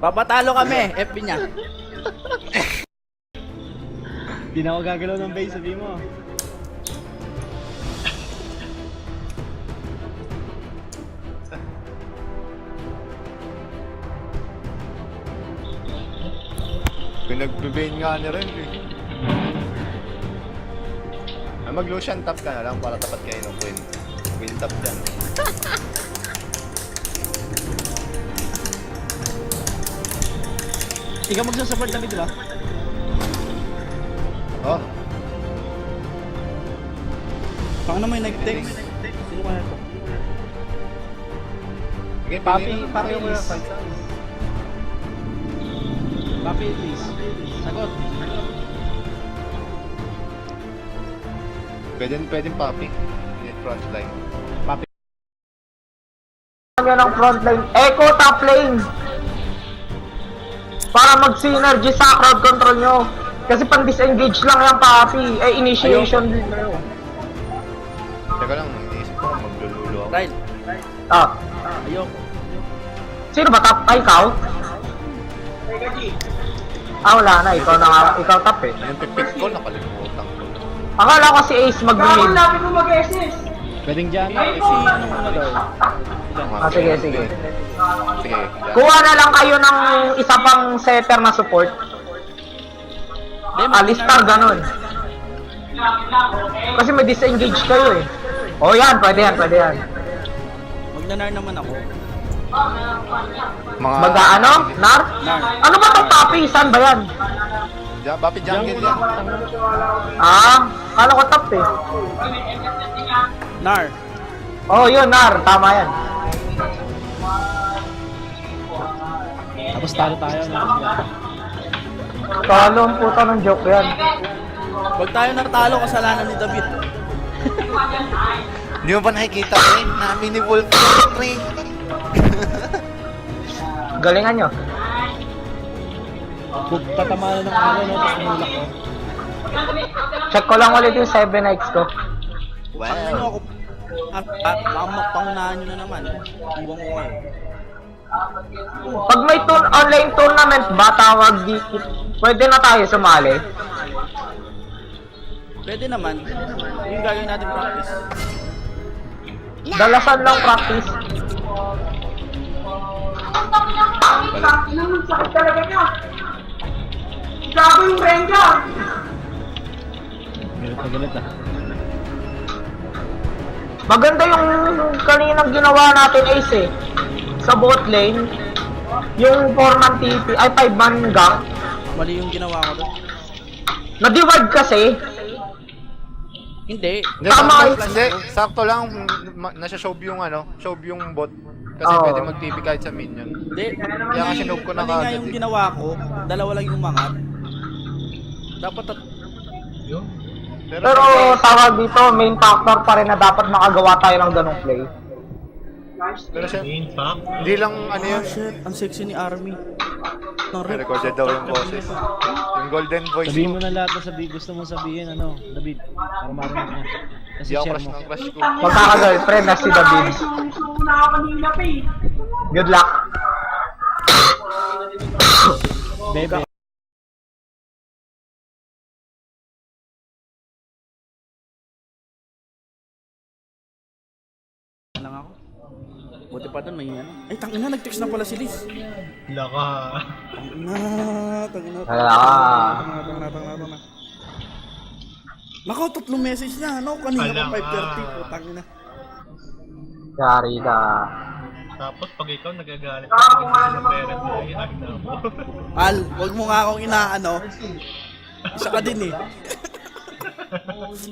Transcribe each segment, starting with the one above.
Papatalo kami, FB niya. Di na ako gagalaw ng base, sabi mo. Pinag-bane nga ni rin eh. Mag-Lucian top ka na lang para tapat kayo ng Queen. Queen top dyan. Ikaw magsasupport na dito ba? Oh, Paano may nag-text? Sino kaya ito? sige, Papi, piliin mo. Papi, Ayaw mo na, please. fight lang. Papi, please. Sagot. Pwedeng Papi. Pwede front line. Papi. Nyo ng frontline, echo top lane para mag-synergy sa crowd control nyo. Kasi pang disengage lang yung Papi, initiation din na yun. Teka lang, iniisip ko maglululo ako. Ryle, Ah, ayoko. sino ba top? Ay, ikaw? Wala na, ikaw top eh. Yung pick ko, nakalimutan ko. Akala ko si Ace mag-mid. Pwedeng dyan. Eh, si ano muna daw. Sige. Sige. Kuha na lang kayo ng isa pang setter na support. Alistar, ganun. Kasi may disengage kayo eh. Oh yan, pwede yan. Magnanar naman ako. Mga... Mag-ano? Nar? Ano ba itong Papi? Saan ba yan? Papi jungle yan. Kala ko top eh. Nar. Oh, yun, Nar. Tama yan. Tapos talo tayo. Talo ang puta ng joke yan. Pag tayo natalo, kasalanan ni David. Hindi mo ba nakikita eh? Namin ni Wolf Ring. Galingan nyo. Tatamanan ng araw, no? Tapos mulak ko. Check ko lang ulit yung 7x ko. Ano nyo ako? Pangunahan nyo na naman. Iwan ko ngayon. Pag may online tournament ba, tawag dito, pwede na tayo sumali. Pwede naman. Yung gagawin natin practice. Dalasan lang practice. Galit na galit ah. Maganda yung kaninang ginawa natin Ace eh. Sa bot lane. Yung 4-man TP, ay 5-man gang. Mali yung ginawa ko doon. Na-divide kasi. Hindi. Tama. Sakto lang, nasa show yung show yung bot. Kasi Oo. pwede mag-TP kahit sa minion. Hindi. Kaya nga sinove ko na Mali nga kaagad yung eh. ginawa ko. Dalawa lang yung umangat. Dapat Pero tawag dito, main factor pa rin na dapat makagawa tayo ng ganong play. Pero siya, hindi lang ano yun. shit, ang sexy ni Army. May recorded daw yung boses. Yung golden voice Sabihin ko. mo na lahat na gusto mong sabihin, ano, David. Para marinig niya. Kasi Hindi ako share crush mo. ng crush ko. Magkaka-girlfriend na si David. Good luck. Bebe. lang ako. Buti pa doon may ano. Ay, tangina, nag-text na pala si Liz. Laka. Tangina. Ah. Tangina. Nako, 3 message na, ano? Kanina pa 5:30 po, tangina. Yari ka. Tapos pag ikaw nagagalit ka sa parent mo, ay na mo. Al, wag mo nga akong inaano. Isa ka din eh.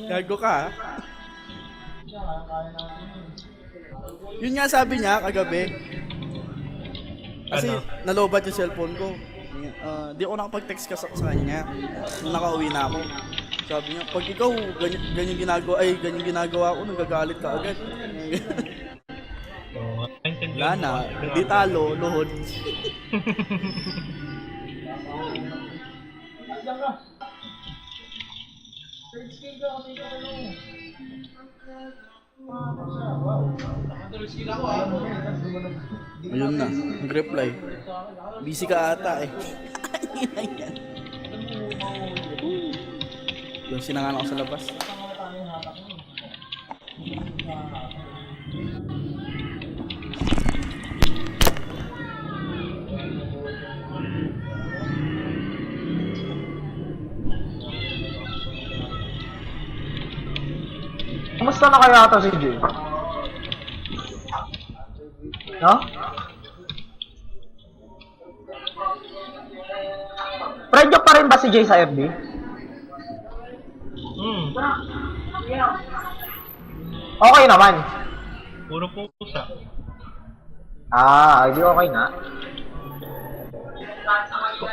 Gago ka, ha? Yun nga sabi niya kagabi. Kasi nalobat yung cellphone ko. Di ako nakapag-text ka sa kanya. Nung nakauwi na ako. Sabi niya, pag ikaw ganyan ginagawa ko, nagagalit ka agad. Wala na, di talo, luhod. Ayun na, nag-reply. Busy ka ata eh. Yung sinangan ako sa labas. Kumusta na kaya ito si Jay? No? Friend niyo pa rin ba si Jay sa FB? Okay naman. Puro pusa. Ah, hindi okay na.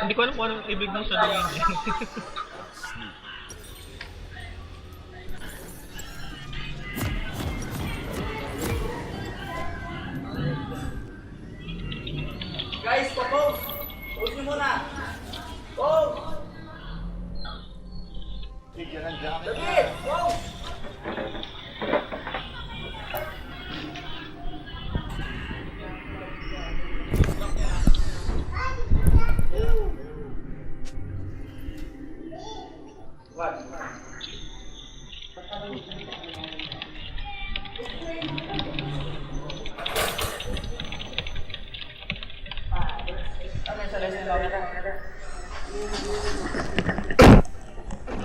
Hindi ko alam kung anong ibig mong sabihin eh. Guys, pause! Pause nyo muna! Pause! David! Pause!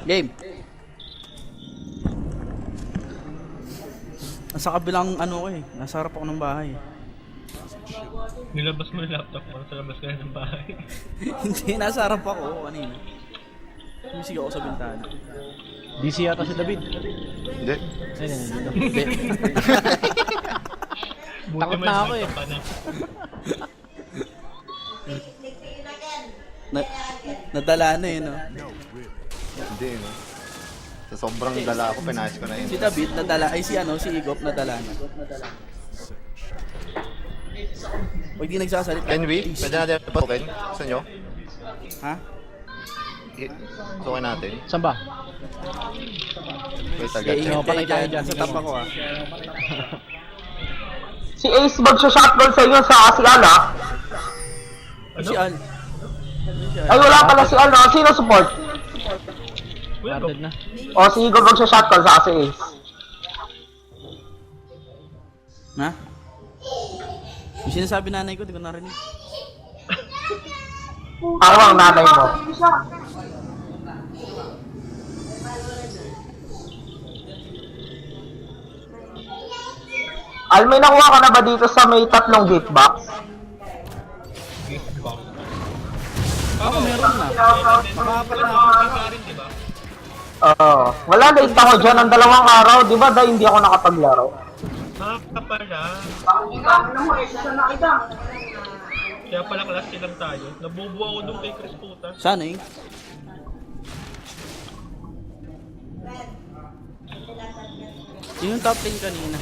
Game. Nasa kabilang ano ko eh. Nasa harap ako ng bahay. Nilabas mo yung laptop mo, sa labas ka na ng bahay. Hindi, nasa harap ako kanina. Sumisig ako sa bintana. Busy yata si David. Hindi. Ayun, Hindi. Buti Takot may na ako eh. laptop ka na. Nadala na eh, no? Hindi, no? Sa sobrang dala ako, pinayos ko na yun. Si David nadala, ay si ano, si Igop nadala na. Pag di nagsasalita. Can we? Pwede natin pasukin? Gusto nyo? Ha? Sukin natin. Saan ba? Wait, Kaya agad. ingat patay kayo tayo dyan, dyan. sa tap ako ah. Si Ace magsha-shotgun sa inyo sa si Ala. Si Al. Ay, wala pala si Ala. Sino support? Guarded na. O, si Igor magsha-shotgun sa si Ace. Ha? Yung sinasabi nanay ko, di ko narinig. Ako ang nanay mo. Al, may nakuha ka na ba dito sa may tatlong gate box? Ako meron na. Makapat na ako. Rin, di ba? Oo. Wala, late ako dyan ng 2 araw. Di ba dahil hindi ako nakapaglaro? Pala. Kaya pala klase lang tayo. Nabubuo ako doon kay Chris puta. Sana eh. Yun yung top lane kanina.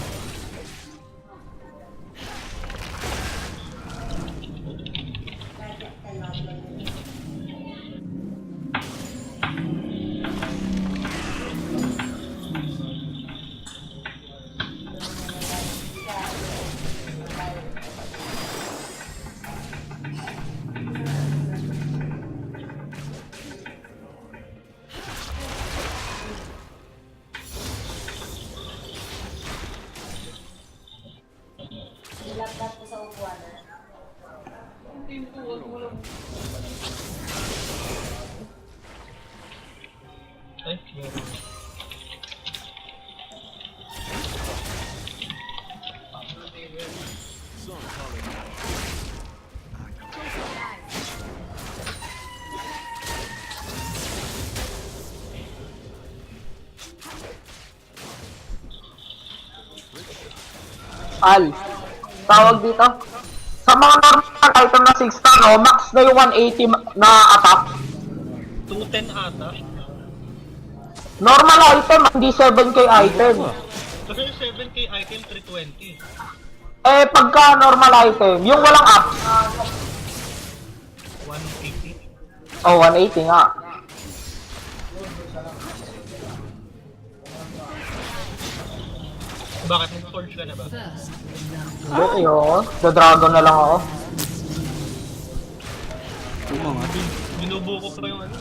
Ay, meron. Al, tawag dito. Sa mga normal item na 6 star, no, max na yung 180 na attack. 210 ata. Normal item, hindi 7k item. Kasi yung 7k item 320. Eh, pagka normal item, yung walang up. 180. Oh, 180 nga. Bakit? Mag-forge ka na ba? Hindi, ayoko. The Dragon na lang ako. Mga. Binubuko pa yung ano.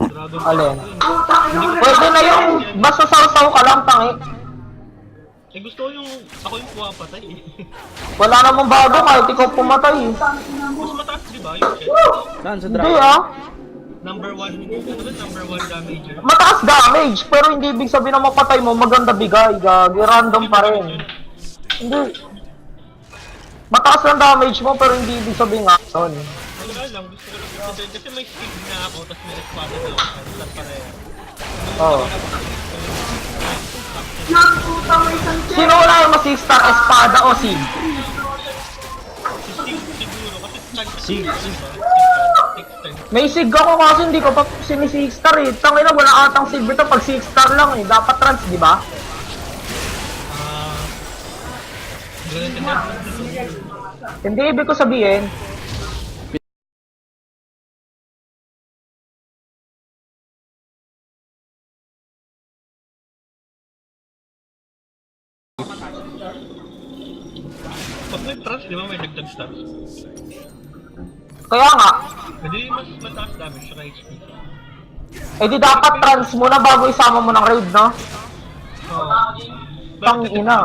Dragon Alin? Hindi ko Pwede na yung basta sausaw ka lang, tangi. Eh gusto ko yung, ako yung pumapatay eh. Wala namang bago kahit ikaw pumatay. Mas mataas di ba yung chest? Saan? Sa Hindi dragon? Number 1, ano ba number 1 damager? Mataas damage, pero hindi ibig sabihin na mapatay mo, maganda bigay, gagi, random pa rin. Hindi. Mataas lang damage mo, pero hindi ibig sabihin nga yun. Wala lang, gusto ko lang ito kasi may speed na ako, tapos may espada na ako, tapos pareha. Oo. Sino wala yung masistar, espada o sig? Siguro, kasi stun Sig. May sig ako kasi hindi ko pa sinisigstar eh. Tangina, wala atang sig ito pag sigstar lang eh. Dapat trans, di ba? Hindi ibig ko sabihin. Pag may trans, di ba may dagdag stats? Kaya nga, Hindi mas mataas damage sa HP. eh di dapat trans muna bago isama mo ng raid, no? Oo. Tangina.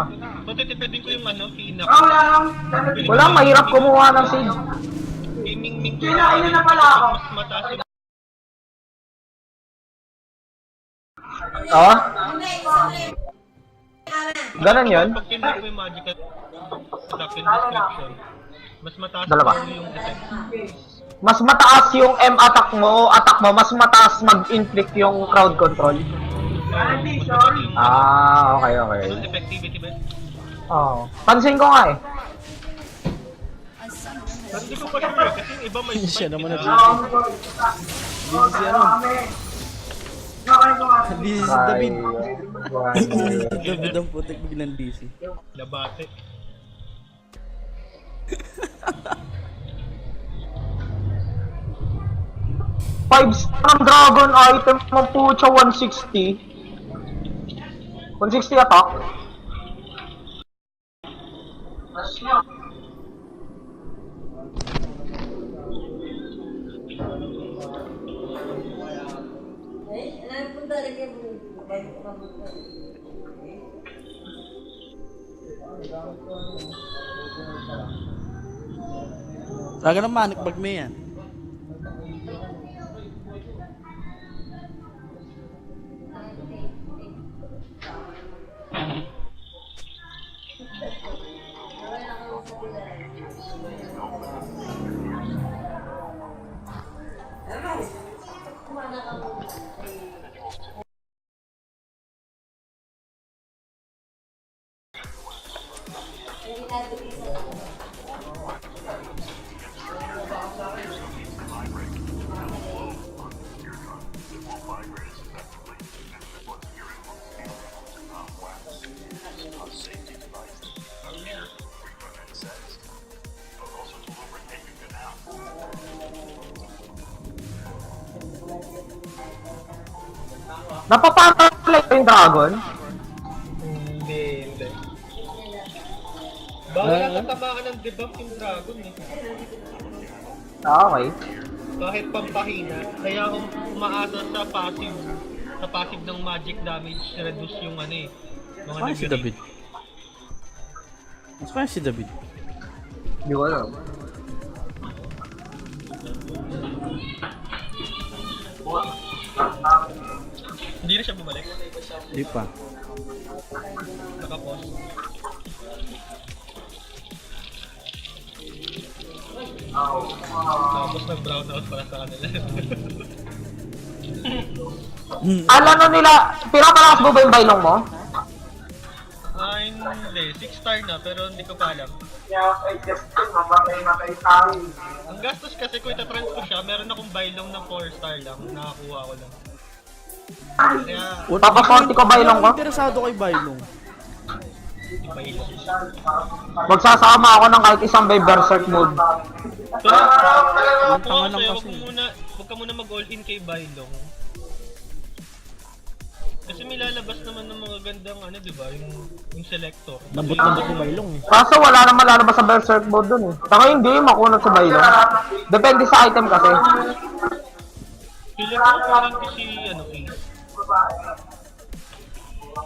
Matitipidin ko yung ano, Hina. Wala, mahirap kumuha ng sig. Gaming ko. Kailangan na pala ako. Mas mataas yung Oh? Ganon yun? pag tinry ko yung magical lock in description. Mas mataas Dalawa. yung effect. Mas mataas yung M attack mo, mas mataas mag-inflict yung crowd control. Mas mataas yung Okay, okay. ano, effectivity ba? Oh. Pansin ko nga eh. Hindi ko pa sure kasi yung iba may Siya spike. naman eh, na na- Busy si ano? Busy si David. David ang putik biglang busy. Labate. Five star ng dragon item ng pucha 160. 160 attack. Talaga ng manic bag mo yan. Napapatay yung dragon? Hindi. Bawal ang tatamaan ng debuff yung dragon eh. Okay. Kahit pampahina. Kaya kung umaasa sa passive ng magic damage, reduce yung ano eh. Mga Kaya si nag-read. David. Mas kaya si David. Hindi ko alam. Hindi na siya bumalik. Di pa. Nakapos. Tapos nag-brown out para sa kanila. Alam nila, pinapalakas mo ba yung bailong mo? Hindi. 6 star na pero hindi ko pa alam. Ang gastos kasi kung itatrans ko siya, meron akong bailong ng 4 star lang. Nakakuha ko lang. Kaya, Papaporti ko bailong ko? Interesado kay bailong. bailong. Magsasama ako ng kahit isang by berserk mode. Pero, Ang kung tanga ako lang sa'yo, kasi. wag ka muna mag-all in kay bailong. Kasi may lalabas naman ng mga gandang ano, di ba? Yung selector. Lambot-lambot ni Bailong eh. Kaso wala naman lalabas sa Berserk mode dun eh. Saka hindi, makunat sa bailo. Depende sa item kasi. Feeling ko parang si ano, Ace.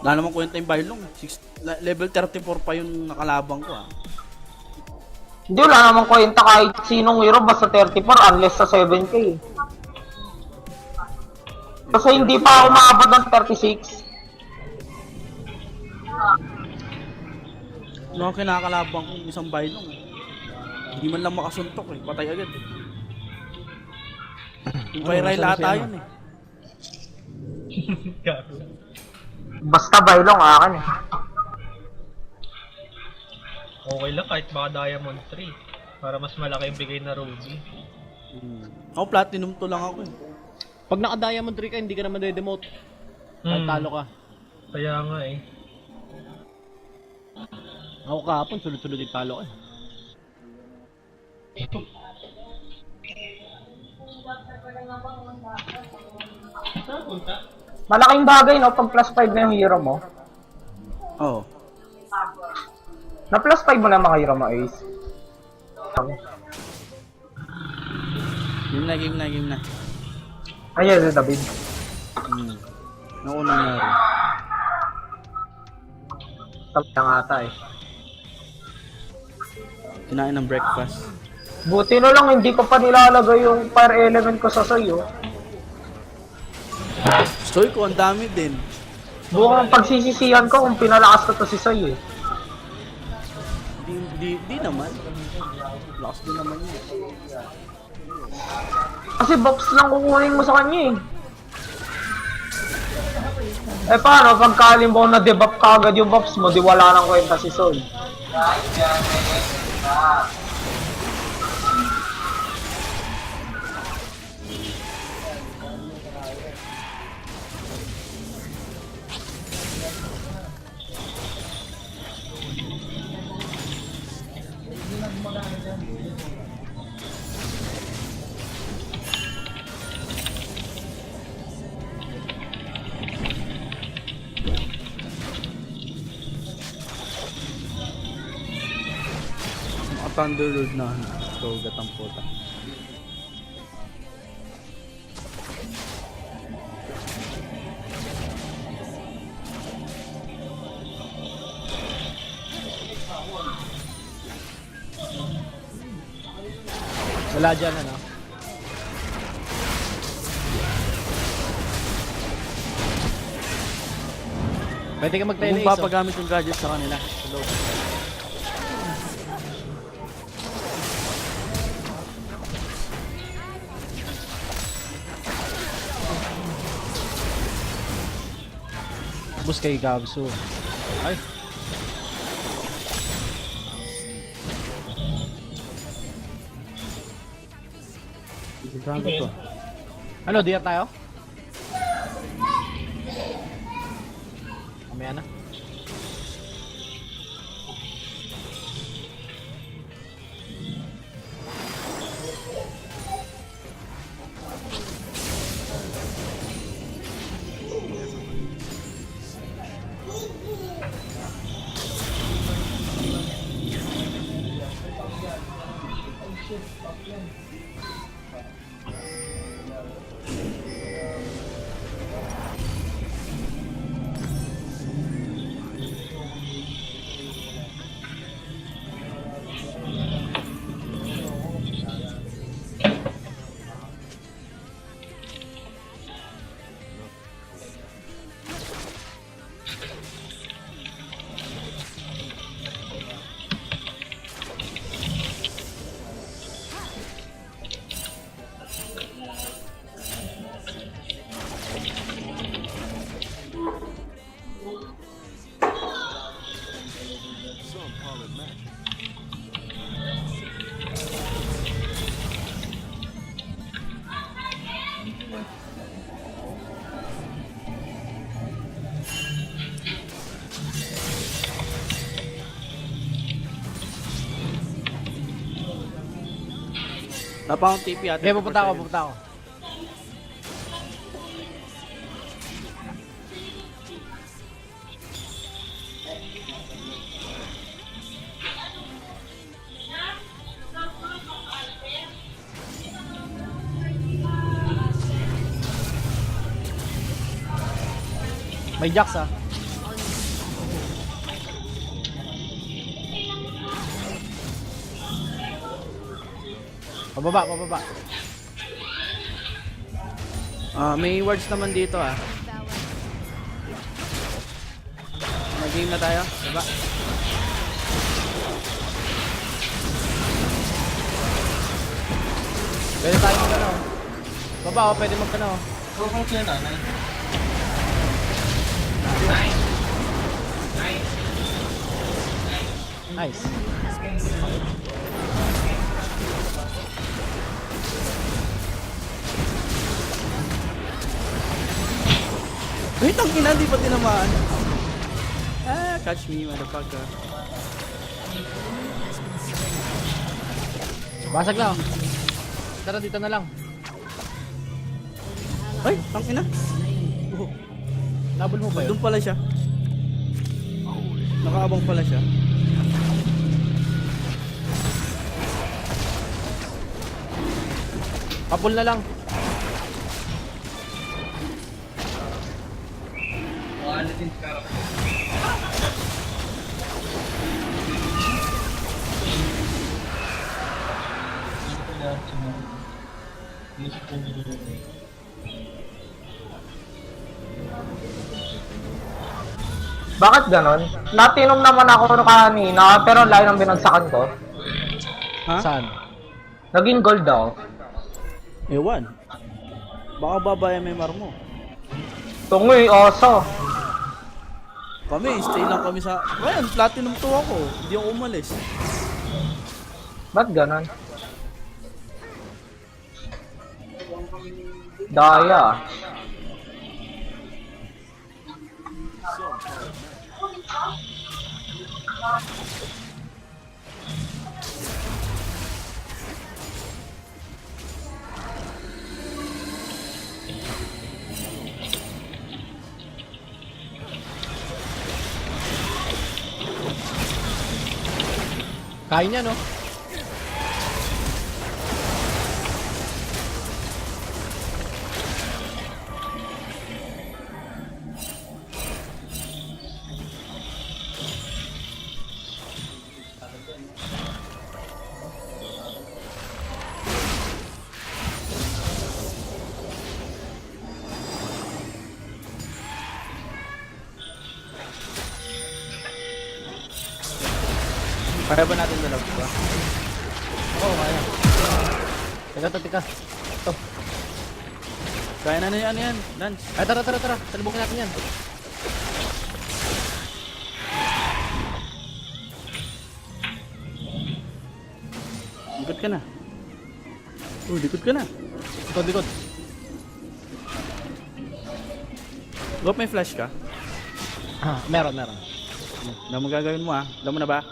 Wala naman kwenta yung Bailong. Level 34 pa yung nakalabang ko ah. Hindi, wala naman kwenta kahit sinong hero basta 34 unless sa 7k. Kasi hindi pa ako maabot ng 36. Ano ang kinakalabang kong isang Bailong eh. Hindi man lang makasuntok eh. Patay agad eh. Yung kay Ryle ata yun eh. Gago. Basta bailong akin eh. Okay lang kahit baka Diamond 3. Para mas malaki yung bigay na Ruby. Ako platinum to lang ako eh. Pag naka-diamond 3 ka, hindi ka naman de-demote. Kahit talo ka. Kaya nga eh. Ako kahapon, sunod-sunod yung talo ka. Malaking bagay no, pag plus 5 na yung hero mo. Oo. Na plus 5 mo na mga hero mo, Ace. Game na. Ayan, David. Nauna nga rin. Sabi na nga ata eh. Kinain ng breakfast. Buti na lang hindi ko pa nilalagay yung fire element ko sa sayo. Stoy ko, ang dami din. Buong pagsisisihan ko kung pinalakas ko to si Sai eh. Di naman. Lakas din naman yun. Kasi box lang kukunin mo sa kanya eh. Eh paano, pagkalimbaw na debuff ka agad yung buffs mo, di wala nang kwenta si Sol. Thunder Lord na so gatang puta. Wala dyan ano. Pwede ka Kung mag-tele papagamit yung gadget sa kanila. Hello. Bus kay Gabso. Ay. Sigurado to. Ano, diya tayo? Mamaya na. Tapang TP ate. Okay, pupunta ako. May Jax ah. Pababa, pababa. May wards naman dito ah. Mag-game na tayo, diba? Pwede tayo mag ano. Baba oh, pwede mag ano. Nice. Wait, ang ina, di pa tinamaan. Catch me, motherfucker. Basag na oh. Tara dito na lang. Ay, ang ina. Nabol mo ba yun? Doon pala siya. Nakaabang pala siya. Kapul na lang. Bakit ganon? Natinom naman ako kanina, pero layo ng binagsakan ko. Ha? Saan? Naging gold daw. Ewan. Baka babayan may marmo. Tungoy, oso. Kami, stay lang kami sa... Ayan, platinum 2 ako. Hindi ako umalis. Ba't ganon? Daya. Kain niya no? Kaya ba natin dalawa ba? Oo, kaya. Teka. Ito. Kaya na yan, yan. Lance. Ay, tara. Salubungin natin yan. Likod ka na. Likod ka na. Likod. Gop, may flash ka? Meron. Ano mo gagawin mo ah? Alam mo na ba?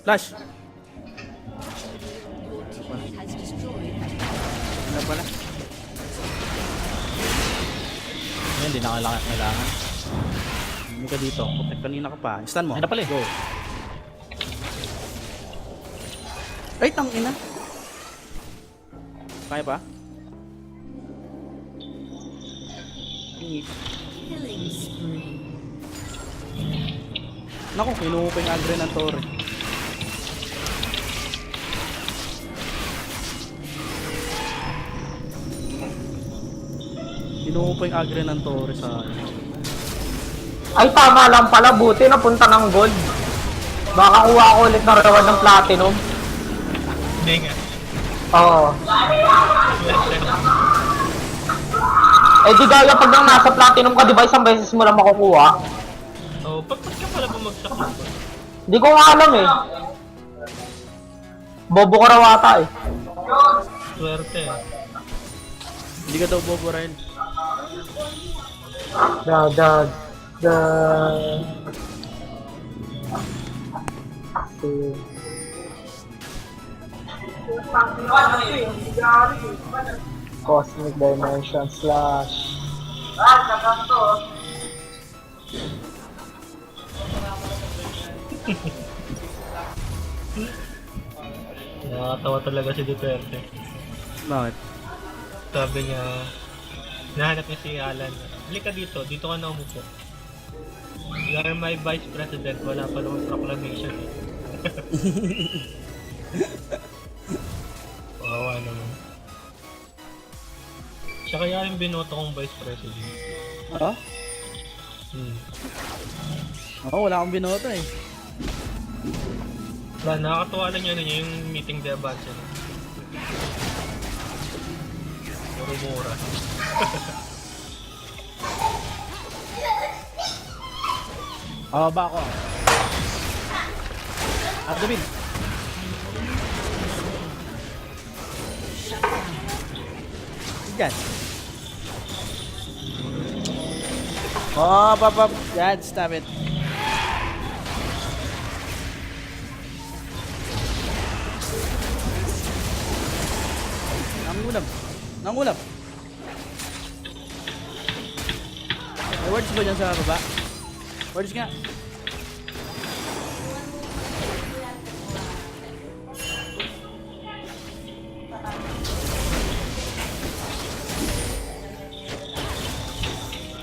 Flash! Ano pala? Yan, di na kailangan. Hindi ka dito. Kanina ka pa. Stun mo. Ay, na pala eh. Go. Ay, tangina. Kaya pa? Naku, kinuha pa yung agre ng Torre. Kinuha pa yung agre ng Torre sa akin. Ay, tama lang pala. Buti napunta ng gold. Baka kuha ako ulit ng reward ng platinum. Hindi nga. Oo. Eh di gaya pag nang nasa platinum ka, di ba isang beses mo lang makukuha? Oh, ba't ka pala bumagsak mo? Di ko nga alam eh. Bobo ka raw ata eh. Swerte. Hindi ka daw bobo rin. Da. Cosmic Dimension Slash. Nakakatawa talaga si Duterte. Bakit? Sabi niya, nahanap niya si Alan. Halika dito, dito ka na umupo. You are my vice president, wala pa naman proclamation eh. Wawa naman. Siya kaya yung binoto kong vice president. Oo? Oo, wala akong binoto eh. Wala, nakakatuwa lang yun yung meeting de advance yun. Mura-mura. Ba ako. Abdomin. Yan. Oh, pop. Yan, stop it. Nangulam. May words ba dyan sa baba? Words nga.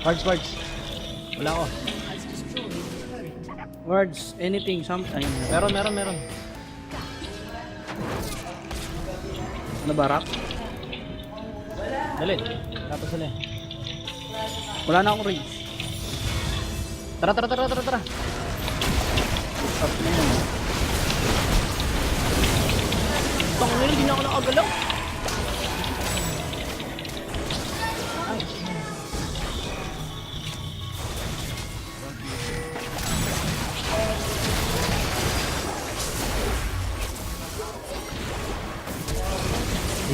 Words. Wala ako. Words, anything, something. Meron. Ano ba, rap? Dali. Tapos sila. Wala na akong rage. Tara. Stop na yun. Baka nila, hindi na ako nakagalaw.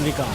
Hindi ka.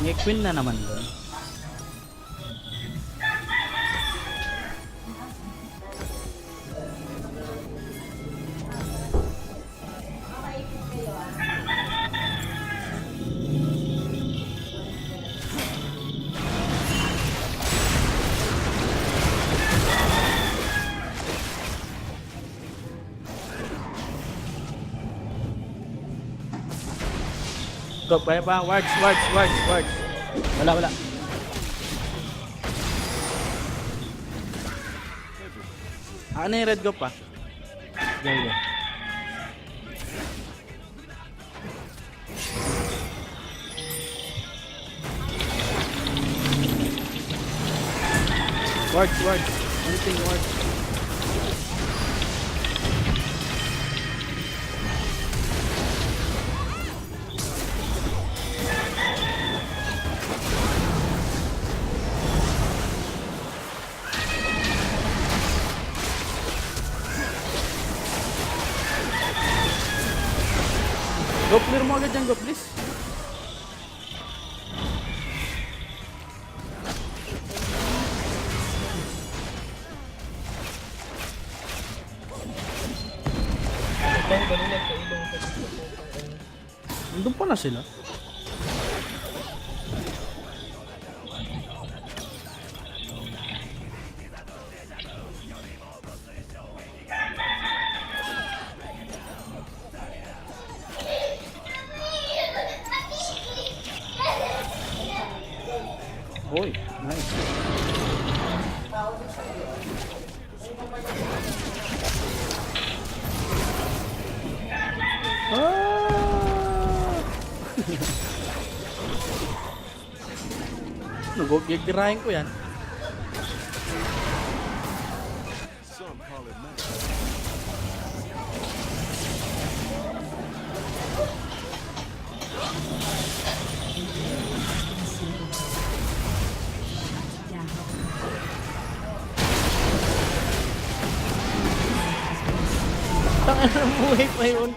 May queen na naman doon. Go, kaya pa. Wards. Wala. Ano yung red go pa? Go. Wards. Anything wards. Go, clear mo agad dyan, go, please. Nandun pa na sila. Oy, nice. Gagirahin ko yan. Buhay pa yun.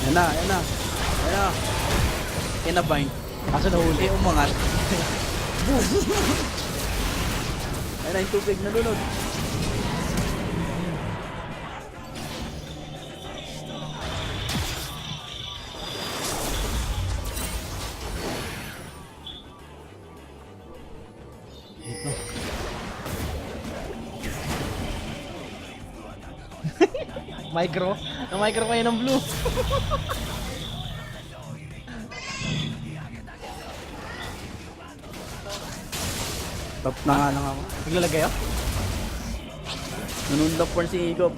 Yan na, yan na. Yan na. Kinabind. Kaso nahuli. Umangat. Yan na yung tubig, nalunod. Micro. Na-micro kayo ng blue. Top na nga lang ako. Naglalagay ako. Nanundap porn si Igop.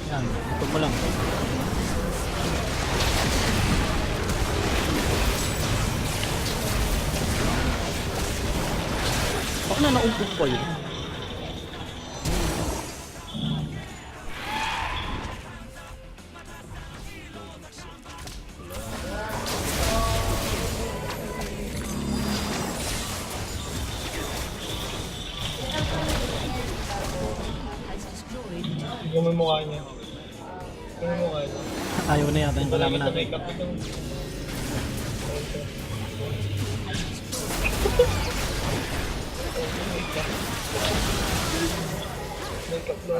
Yan, ito mo lang. Baka na naumpok pa yun. Tignan mo yung mukha niya. Tignan mo yung mukha niya. Ayaw na yata yung kalaman natin. Make up ito. Make up na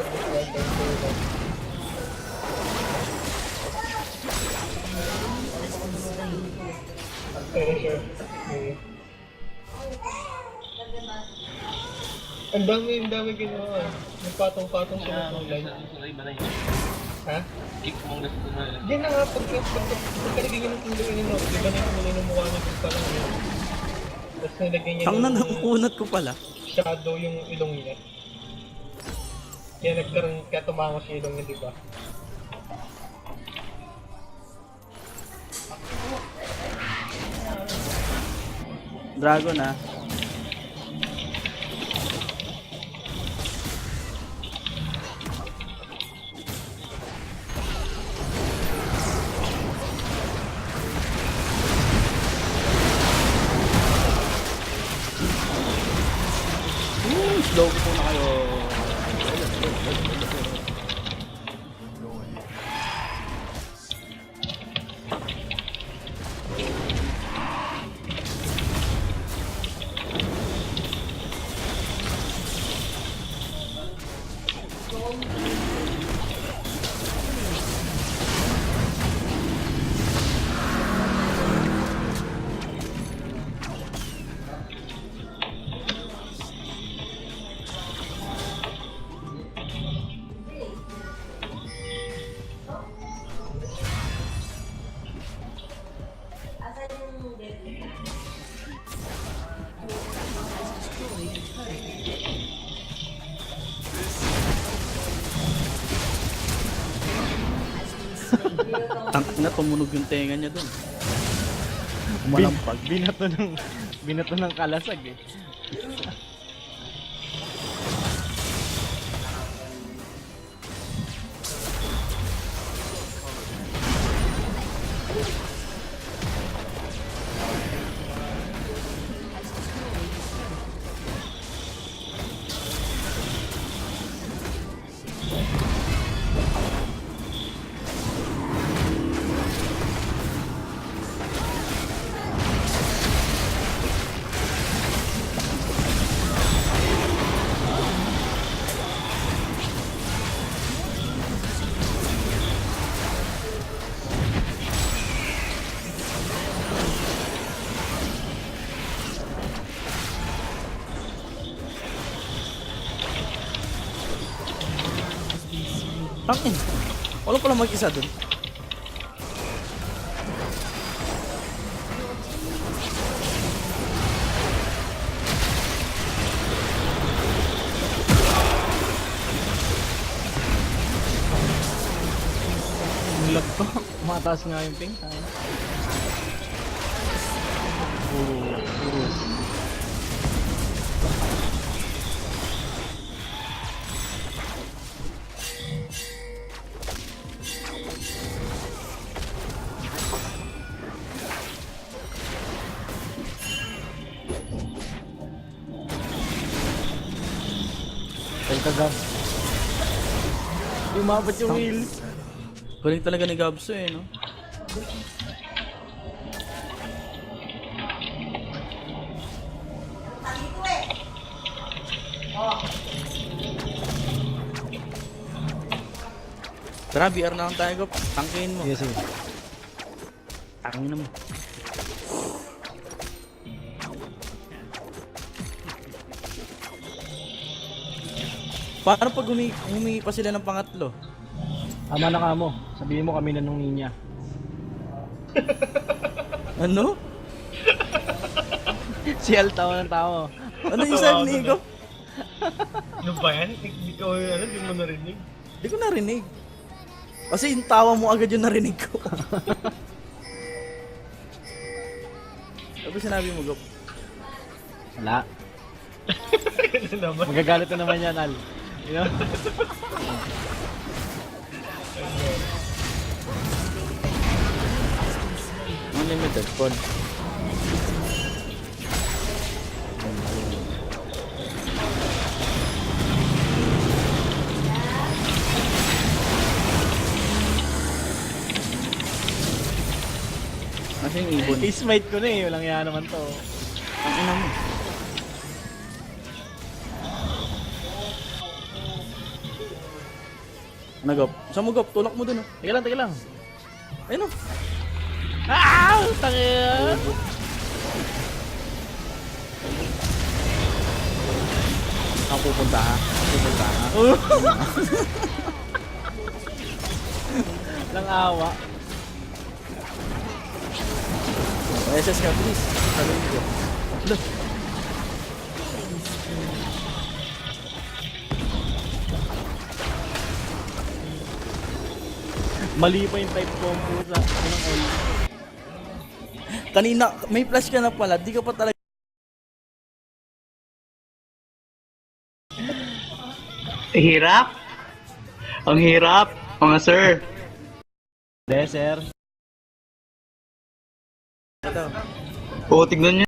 finisher. Ang dami ginawa. May patong-patong sila ng line. Ha? Yan na nga, pagkalagay niya ng tulong yun, di ba na yung tulong ng mukha niya kung palang yun? Tapos nilagay niya Tang na nakunat ko pala. shadow yung ilong niya. Kaya nagkaroon, kaya tumangos yung ilong niya, di ba? Dragon ah. Slow ko na kayo. Tang na tumunog yung tenga niya dun. Umalampag. Binato ng kalasag eh. Tangin. Wala pala mag-isa dun. Ang lag to. Mataas nga yung ping. Tayo. Puro. Tayo kagam. Umabot yung wheel. Galing talaga ni Gabso eh, no? Tara, BR na lang tayo, Gop. Tangkin mo. Yes, sige. Tangin mo. Paano pag humingi pa sila ng pangatlo? Ama na ka mo. Sabihin mo kami na nung ninya. Ano? Si Al tawa ng tao. Ano yung sabi ni Gop? Ano ba yan? Hindi ko, ano, hindi mo narinig. Hindi ko narinig. Kasi yung tawa mo agad yung narinig ko. Ano ba sinabi mo, Gop? Wala. Ano naman? Magagalit na naman yan, Al. You know? Unlimited phone. Nasa yung ibon? Ismite ko na eh. Walang yan naman to. Ang ina mo. Ano, Gop? Saan mo, Gop? Tulak mo dun, oh. Teka lang. Ayun, oh. Ah! Tangin! Ako pupunta, ha? Pupunta, ha? Lang awa. SS ka, please. Saluhin ko. Mali pa yung type combo sa unang all. Kanina, may flash ka na pala. Di ka pa talaga. Hirap. Ang hirap, mga sir. Desert. Ito. Oo, tignan nyo.